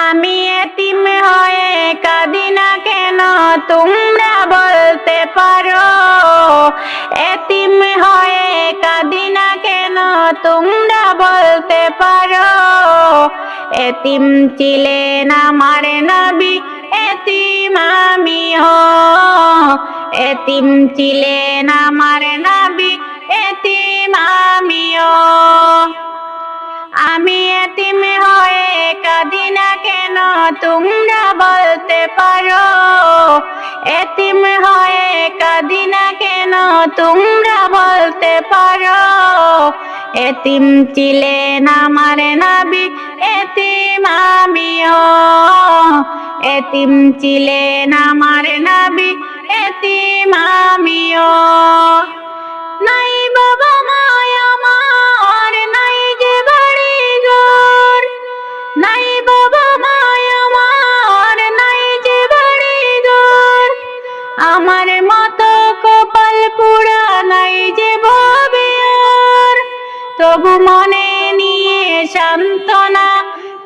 আমি এতিম হয়ে কাঁদি না কেন তোমরা বলতে পারো। এতিম হয়ে কাঁদি না কেন তোমরা বলতে পারো। এতিম ছিলেন আমার নবী, এতিম আমিও। এতিম ছিলেন আমার নবী, এতিম আমিও। আমি এতিম হয়ে কাঁদি না কেন তোমরা বলতে পারো। এতিম হয়ে কাঁদি না কেন তোমরা বলতে পারো। এতিম ছিলেন আমার নবী, এতিম আমিও। এতিম ছিলেন আমার নবী, এতিম আমিও। নাই বাবা মায় আমার, নাই যে বাড়ি ঘর। নাই বাবা মায় আমার, নাই যে বাড়ি ঘর। আমার মতো কপাল পুরা নাই যে ভবে আর। তবু মনে নিয়ে সান্ত্বনা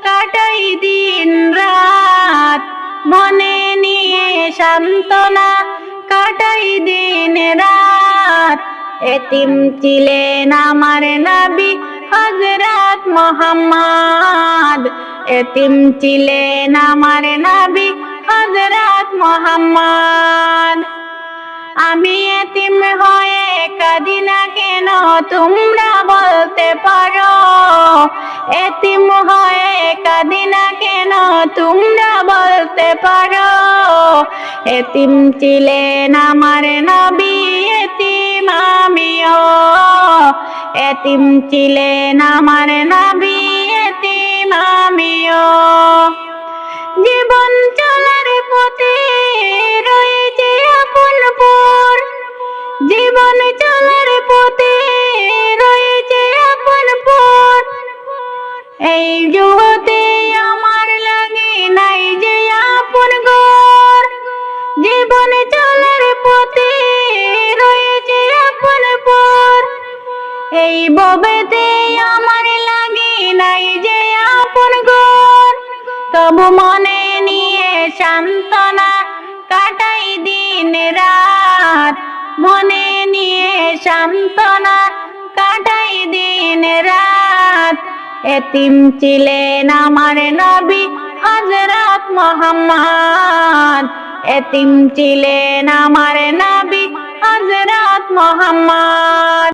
কাটাই দিন রাত। মনে নিয়ে সান্ত্বনা কাটাই দিন রাত। এতিম ছিলেন আমার নবী হযরত মুহাম্মদ। এতিম ছিলেন আমার নবী হযরত মুহাম্মদ। আমি এতিম হয়ে কাঁদি না কেন তোমরা বলতে পারো। এতিম হয়ে কাঁদি না কেন তোমরা বলতে পারো। এতিম ছিলেন আমার নবী, এতিম আমিও। এতিম ছিলেন আমার নবী, এতিম আমিও। জীবন চলার পথে রয়েছে আপন পর। জীবন চলার পথে রয়েছে আপন পর। এই জগতে আমার লাগে নাই যে আপন ঘর। জীবন চলার পথে রয়েছে আপন পর। এই ভবেতে আমার লাগে নাই যে আপন ঘর। তবু মনে নিয়ে সান্ত্বনা কাটাই দিন রাত। মনে নিয়ে সান্ত্বনা কাটাই দিন রাত। এতিম ছিলেন আমার নবী হযরত মুহাম্মদ। এতিম ছিলেন আমার নবী হযরত মুহাম্মদ।